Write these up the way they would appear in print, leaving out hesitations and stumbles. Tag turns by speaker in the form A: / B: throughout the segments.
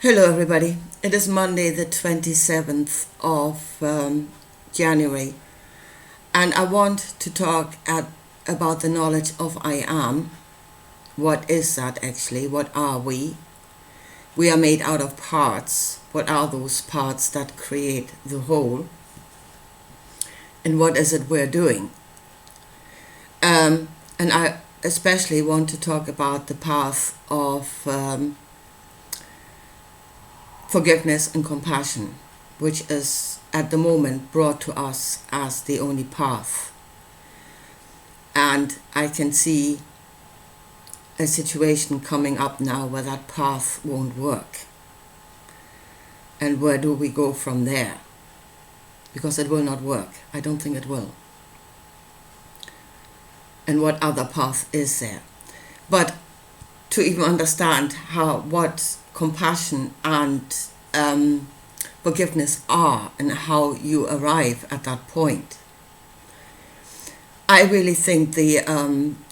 A: Hello everybody, it is Monday the 27th of January, and I want to talk about the knowledge of I am. What is that actually? What are we? We are made out of parts. What are those parts that create the whole? And what is it we're doing? And I especially want to talk about the path of forgiveness and compassion, which is at the moment brought to us as the only path. And I can see a situation coming up now where that path won't work. And where do we go from there? Because it will not work. I don't think it will. And what other path is there? But to even understand what compassion and forgiveness are and how you arrive at that point, I really think the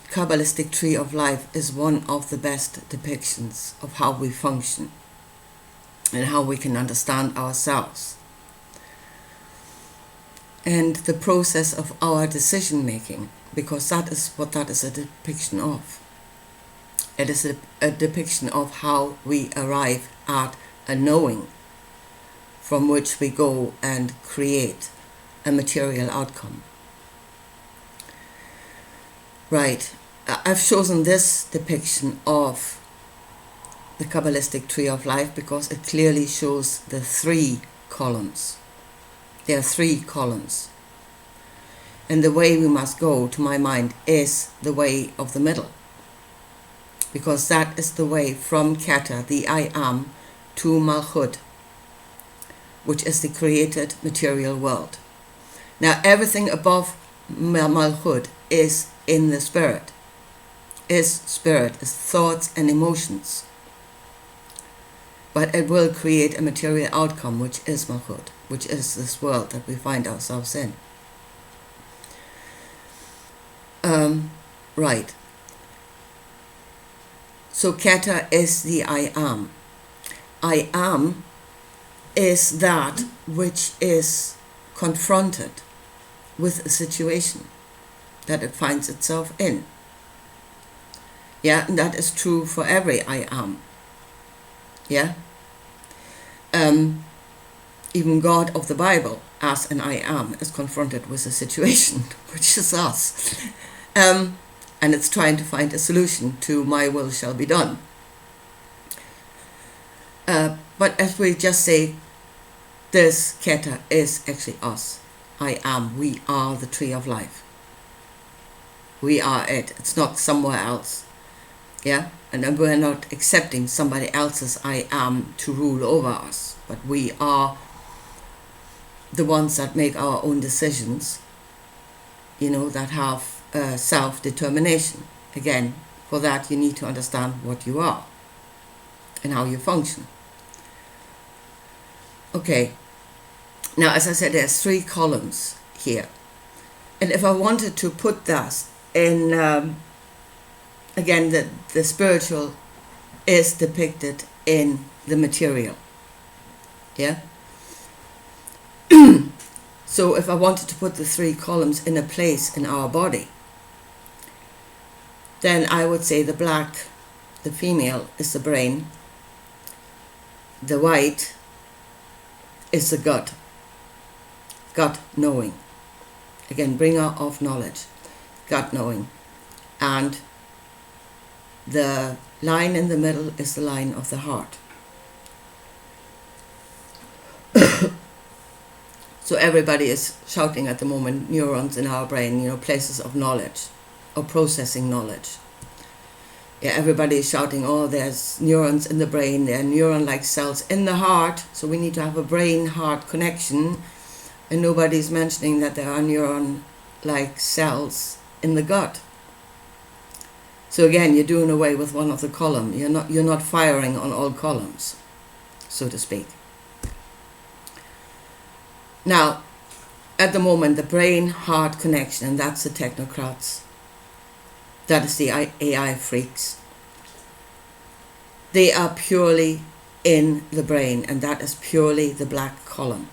A: Kabbalistic tree of life is one of the best depictions of how we function and how we can understand ourselves. And the process of our decision making, because that is what that is a depiction of. It is a depiction of how we arrive at a knowing from which we go and create a material outcome. Right, I've chosen this depiction of the Kabbalistic tree of life because it clearly shows the three columns. There are three columns. And the way we must go, to my mind, is the way of the middle. Because that is the way from Keter, the I am, to Malchut, which is the created material world. Now everything above Malchut is in the spirit, is thoughts and emotions. But it will create a material outcome, which is Malchut, which is this world that we find ourselves in. Right. So Keter is the I am. I am is that which is confronted with a situation that it finds itself in. Yeah, and that is true for every I am. Yeah. Even God of the Bible, as an I am, is confronted with a situation, which is us. And it's trying to find a solution to my will shall be done. But as we just say, this Keter is actually us. I am. We are the tree of life. We are it. It's not somewhere else. Yeah? And then we're not accepting somebody else's I am to rule over us. But we are the ones that make our own decisions, that have self-determination. Again, for that you need to understand what you are and how you function. Okay, now as I said, there's three columns here. And if I wanted to put that in, again, the spiritual is depicted in the material. Yeah? So if I wanted to put the three columns in a place in our body, then I would say the black, the female, is the brain. The white is the gut knowing. Again, bringer of knowledge, gut knowing. And the line in the middle is the line of the heart. So everybody is shouting at the moment, neurons in our brain, places of knowledge or processing knowledge. Yeah, everybody is shouting, oh, there's neurons in the brain, there are neuron-like cells in the heart, so we need to have a brain-heart connection. And nobody's mentioning that there are neuron-like cells in the gut. So again, you're doing away with one of the columns. You're not firing on all columns, so to speak. Now, at the moment, the brain-heart connection, and that's the technocrats. That is the AI freaks. They are purely in the brain, and that is purely the black column.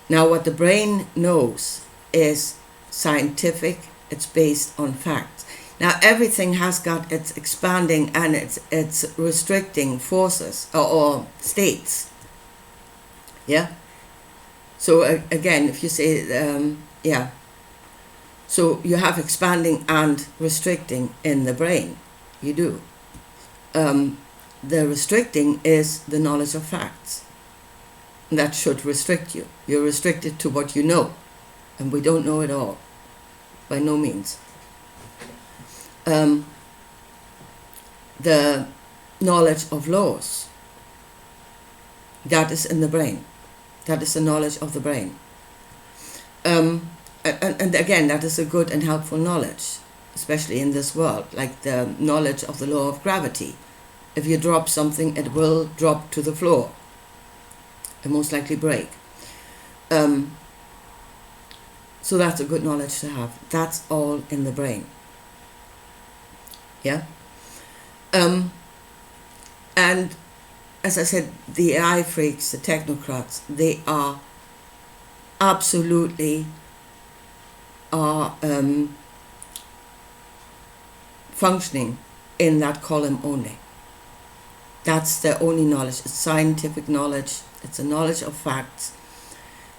A: Now, what the brain knows is scientific, it's based on facts. Now, everything has got its expanding and its restricting forces or states. Yeah? So again, if you say, so you have expanding and restricting in the brain. You do. The restricting is the knowledge of facts. That should restrict you. You're restricted to what you know, and we don't know it all, by no means. The knowledge of laws, that is in the brain. That is the knowledge of the brain. And again, that is a good and helpful knowledge, especially in this world, like the knowledge of the law of gravity. If you drop something, it will drop to the floor and most likely break. So that's a good knowledge to have. That's all in the brain. Yeah? And as I said, the AI freaks, the technocrats, they are absolutely functioning in that column only. That's their only knowledge. It's scientific knowledge. It's a knowledge of facts.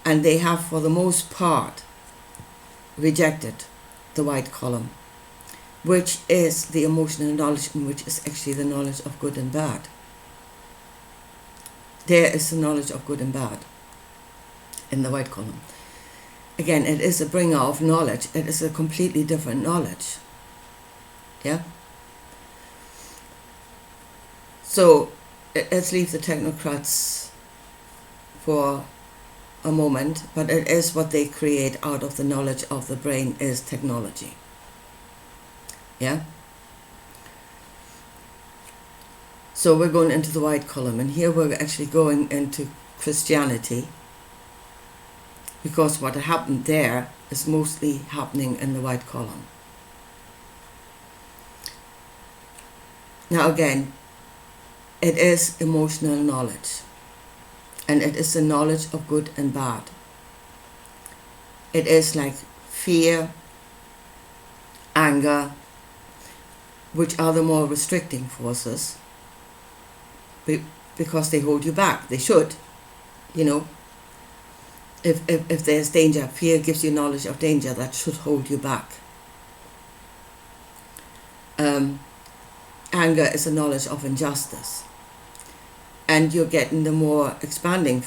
A: And they have, for the most part, rejected the white column, which is the emotional knowledge, and which is actually the knowledge of good and bad. There is the knowledge of good and bad in the white column. Again, it is a bringer of knowledge. It is a completely different knowledge. Yeah? So, let's leave the technocrats for a moment, but it is what they create out of the knowledge of the brain is technology. Yeah? So we're going into the white column, and here we're actually going into Christianity, because what happened there is mostly happening in the white column. Now again, it is emotional knowledge, and it is the knowledge of good and bad. It is like fear, anger, which are the more restricting forces, because they hold you back. They should, you know. If there's danger, fear gives you knowledge of danger, that should hold you back. Anger is a knowledge of injustice. And you're getting the more expanding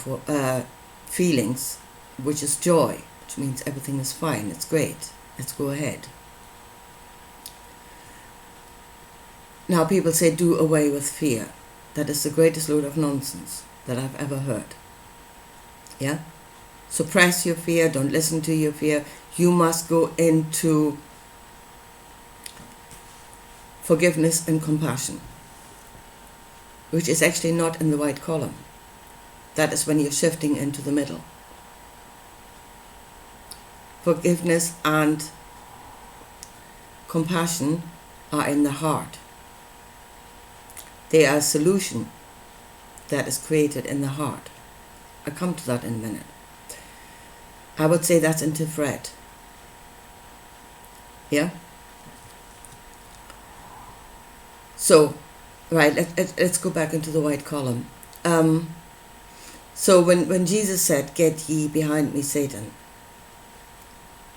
A: feelings, which is joy, which means everything is fine, it's great, let's go ahead. Now people say do away with fear. That is the greatest load of nonsense that I've ever heard. Yeah? Suppress your fear, don't listen to your fear. You must go into forgiveness and compassion, which is actually not in the white column. That is when you're shifting into the middle. Forgiveness and compassion are in the heart. They are a solution that is created in the heart. I'll come to that in a minute. I would say that's into Fred. Yeah? So, right, let's go back into the white column. So when Jesus said, "Get ye behind me, Satan,"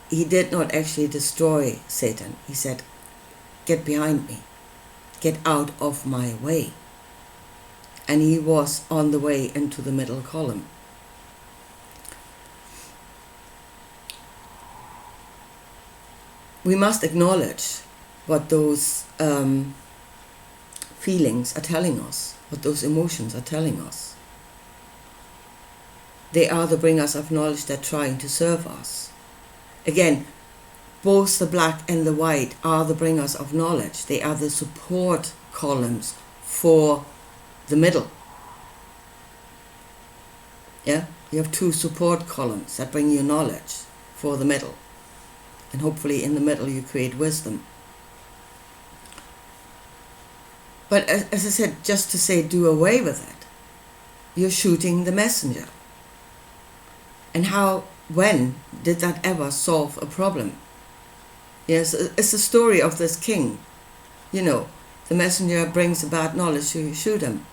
A: he did not actually destroy Satan. He said, "Get behind me. Get out of my way." And he was on the way into the middle column. We must acknowledge what those feelings are telling us, what those emotions are telling us. They are the bringers of knowledge that are trying to serve us. Again, both the black and the white are the bringers of knowledge. They are the support columns for the middle. Yeah? You have two support columns that bring you knowledge for the middle. And hopefully in the middle you create wisdom. But as I said, just to say do away with it, you're shooting the messenger. And when did that ever solve a problem? Yes, it's the story of this king. The messenger brings a bad knowledge, so you shoot him.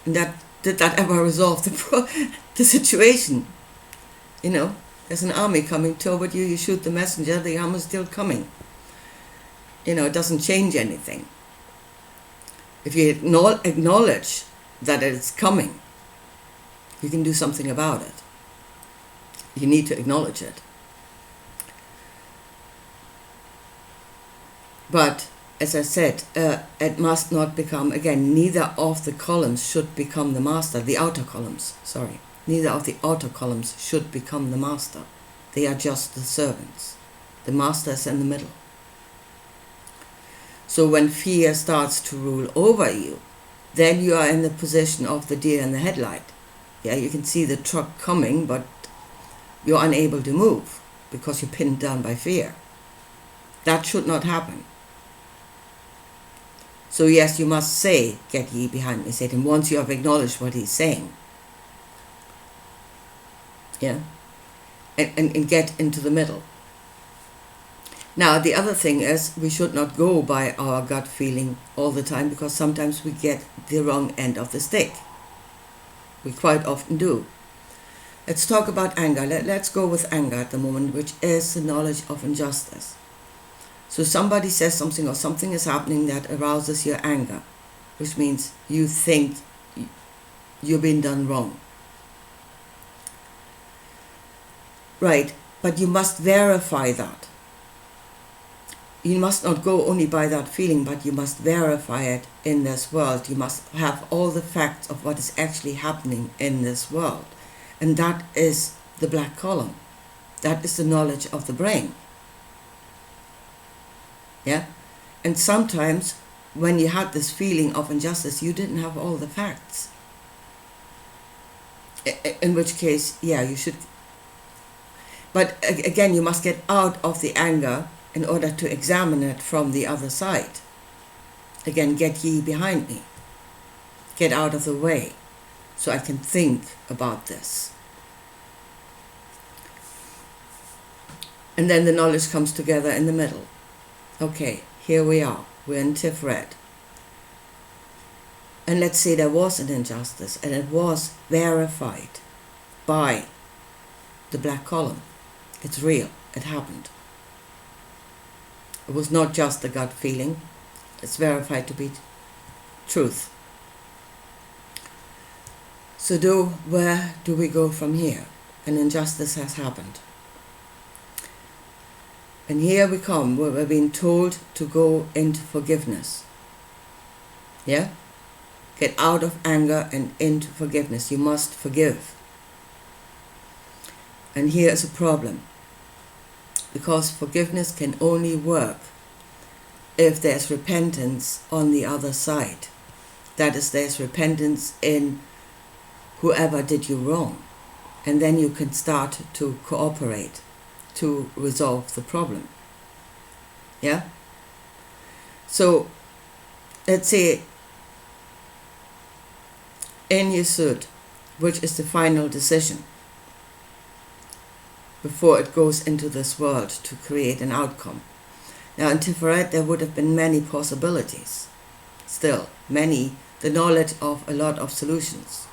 A: And did that ever resolve the situation? There's an army coming toward you, you shoot the messenger, the army is still coming. It doesn't change anything. If you acknowledge that it's coming, you can do something about it. You need to acknowledge it. But, as I said, it must not become, again, neither of the columns should become the master, the outer columns, sorry. Neither of the outer columns should become the master. They are just the servants. The master is in the middle. So when fear starts to rule over you, then you are in the position of the deer in the headlight. Yeah, you can see the truck coming, but you're unable to move because you're pinned down by fear. That should not happen. So yes, you must say, "Get ye behind me, Satan," once you have acknowledged what he's saying. Yeah, and get into the middle. Now, the other thing is, we should not go by our gut feeling all the time, because sometimes we get the wrong end of the stick. We quite often do. Let's talk about anger. Let's go with anger at the moment, which is the knowledge of injustice. So somebody says something, or something is happening that arouses your anger, which means you think you've been done wrong. Right, but you must verify that. You must not go only by that feeling, but you must verify it in this world. You must have all the facts of what is actually happening in this world. And that is the black column. That is the knowledge of the brain. Yeah? And sometimes when you had this feeling of injustice, you didn't have all the facts. In which case, yeah, you should. But again, you must get out of the anger in order to examine it from the other side. Again, get ye behind me. Get out of the way so I can think about this. And then the knowledge comes together in the middle. Okay, here we are. We're in Tiferet. And let's say there was an injustice and it was verified by the black column. It's real. It happened. It was not just a gut feeling. It's verified to be truth. So where do we go from here? An injustice has happened. And here we come, where we're being told to go into forgiveness. Yeah? Get out of anger and into forgiveness. You must forgive. And here's a problem. Because forgiveness can only work if there's repentance on the other side. That is, there's repentance in whoever did you wrong. And then you can start to cooperate to resolve the problem. Yeah? So, let's say in Yesod, which is the final decision, before it goes into this world to create an outcome. Now in Tiferet there would have been many possibilities, still many, the knowledge of a lot of solutions.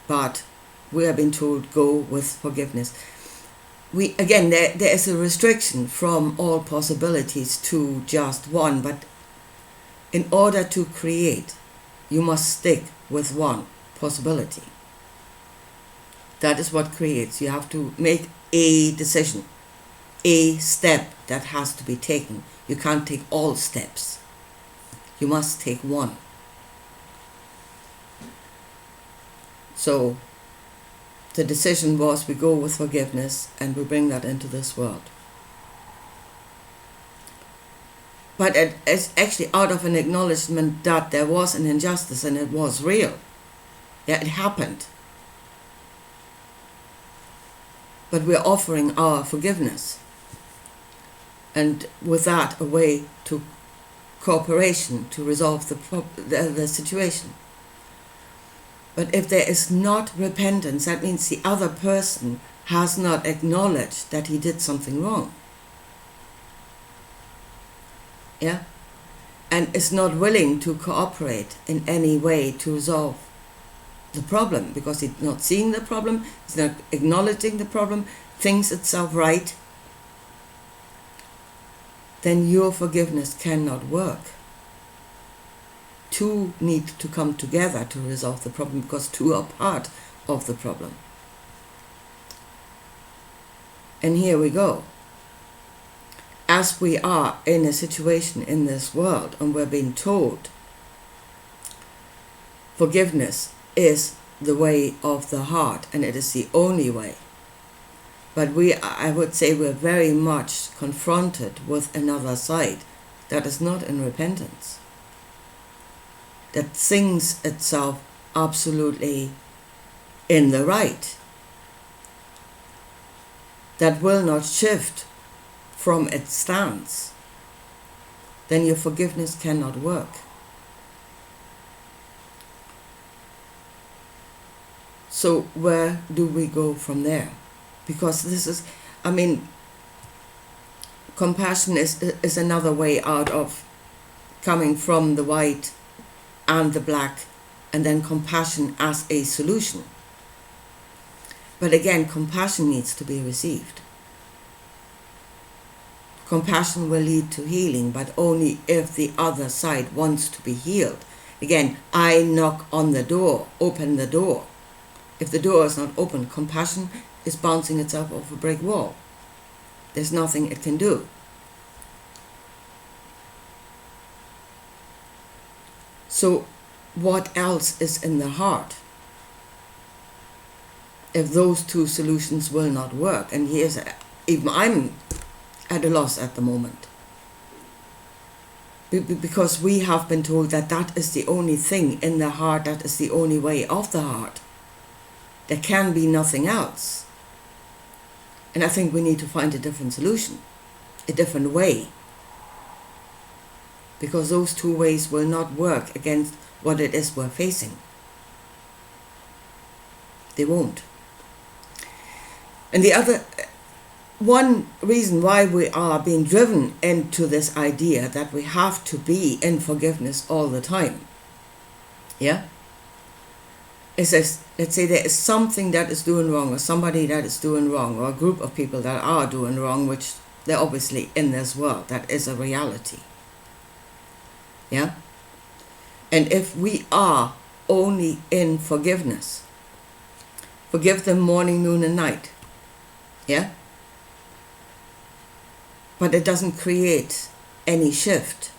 A: But we have been told go with forgiveness. There is a restriction from all possibilities to just one, but in order to create, you must stick with one possibility. That is what creates. You have to make a decision, a step that has to be taken. You can't take all steps. You must take one. So the decision was we go with forgiveness and we bring that into this world. But it is actually out of an acknowledgement that there was an injustice and it was real. Yeah, it happened. But we're offering our forgiveness. And with that, a way to cooperation to resolve the situation. But if there is not repentance, that means the other person has not acknowledged that he did something wrong. Yeah? And is not willing to cooperate in any way to resolve the problem, because he's not seeing the problem, he's not acknowledging the problem, thinks itself right, then your forgiveness cannot work. Two need to come together to resolve the problem, because two are part of the problem. And here we go. As we are in a situation in this world and we're being told forgiveness is the way of the heart and it is the only way, but I would say we're very much confronted with another side that is not in repentance, that thinks itself absolutely in the right, that will not shift from its stance, then your forgiveness cannot work. So where do we go from there? Because this is, compassion is another way out of coming from the white and the black, and then compassion as a solution. But again, compassion needs to be received. Compassion will lead to healing, but only if the other side wants to be healed. Again, I knock on the door, open the door. If the door is not open, compassion is bouncing itself off a brick wall. There's nothing it can do. So what else is in the heart if those two solutions will not work? And even I'm at a loss at the moment, because we have been told that that is the only thing in the heart, that is the only way of the heart. There can be nothing else. And I think we need to find a different solution, a different way, because those two ways will not work against what it is we're facing. They won't. And one reason why we are being driven into this idea that we have to be in forgiveness all the time, is this, let's say there is something that is doing wrong, or somebody that is doing wrong, or a group of people that are doing wrong, which they're obviously in this world, that is a reality. And if we are only in forgiveness, forgive them morning, noon and night, but it doesn't create any shift,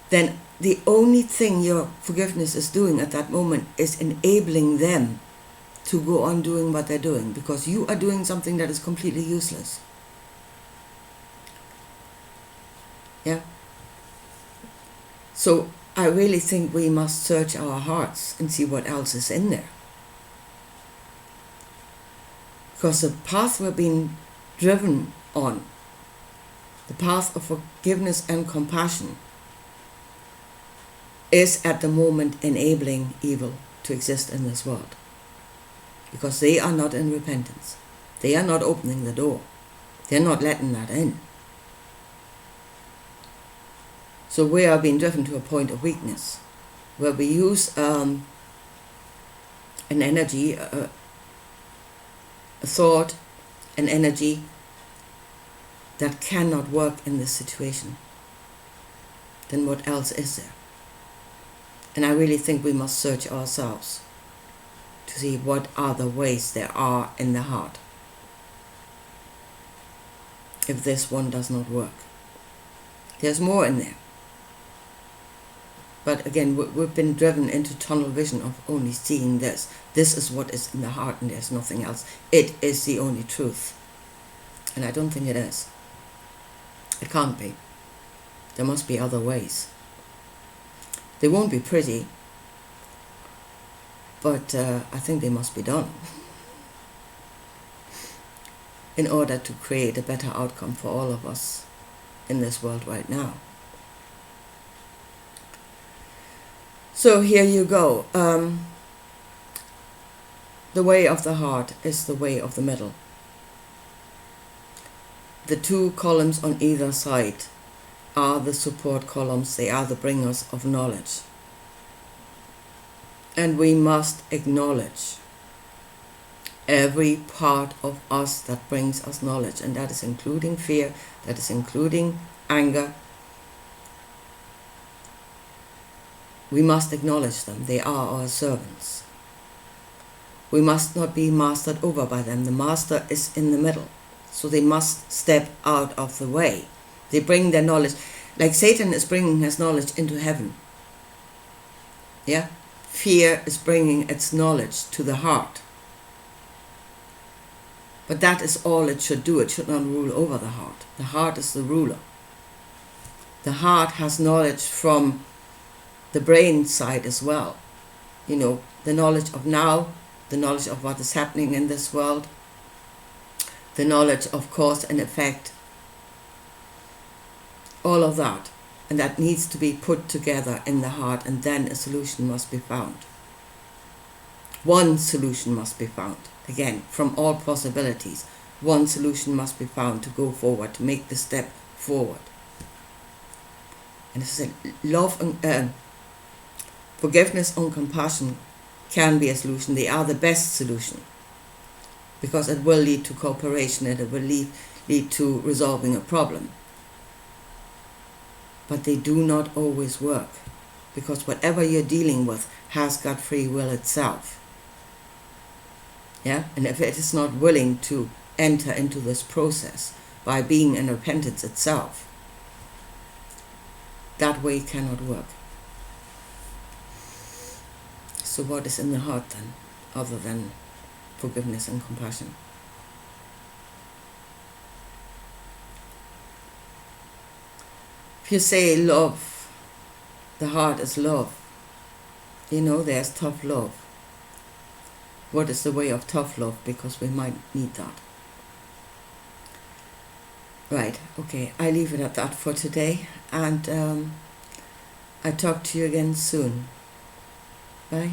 A: then the only thing your forgiveness is doing at that moment is enabling them to go on doing what they're doing, because you are doing something that is completely useless. So I really think we must search our hearts and see what else is in there. Because the path we're being driven on, the path of forgiveness and compassion, is at the moment enabling evil to exist in this world. Because they are not in repentance. They are not opening the door. They're not letting that in. So we are being driven to a point of weakness, where we use an energy, a thought, an energy that cannot work in this situation. Then what else is there? And I really think we must search ourselves to see what other ways there are in the heart, if this one does not work. There's more in there. But again, we've been driven into tunnel vision of only seeing this. This is what is in the heart and there's nothing else. It is the only truth. And I don't think it is. It can't be. There must be other ways. They won't be pretty, but I think they must be done in order to create a better outcome for all of us in this world right now. So here you go. The way of the heart is the way of the middle. The two columns on either side are the support columns. They are the bringers of knowledge. And we must acknowledge every part of us that brings us knowledge, and that is including fear, that is including anger. We must acknowledge them. They are our servants. We must not be mastered over by them. The master is in the middle, so they must step out of the way. They bring their knowledge, like Satan is bringing his knowledge into heaven. Yeah? Fear is bringing its knowledge to the heart. But that is all it should do. It should not rule over the heart. The heart is the ruler. The heart has knowledge from the brain side as well. You know, the knowledge of now, the knowledge of what is happening in this world, the knowledge of cause and effect, all of that. And that needs to be put together in the heart, and then a solution must be found. One solution must be found. Again, from all possibilities, one solution must be found to go forward, to make the step forward. And as I said, love and forgiveness and compassion can be a solution. They are the best solution, because it will lead to cooperation and it will lead to resolving a problem. But they do not always work, because whatever you're dealing with has got free will itself. Yeah? And if it is not willing to enter into this process by being in repentance itself, that way cannot work. So what is in the heart then, other than forgiveness and compassion? If you say love, the heart is love. You know, there's tough love. What is the way of tough love? Because we might need that. Right, okay, I leave it at that for today, and I talk to you again soon. Bye.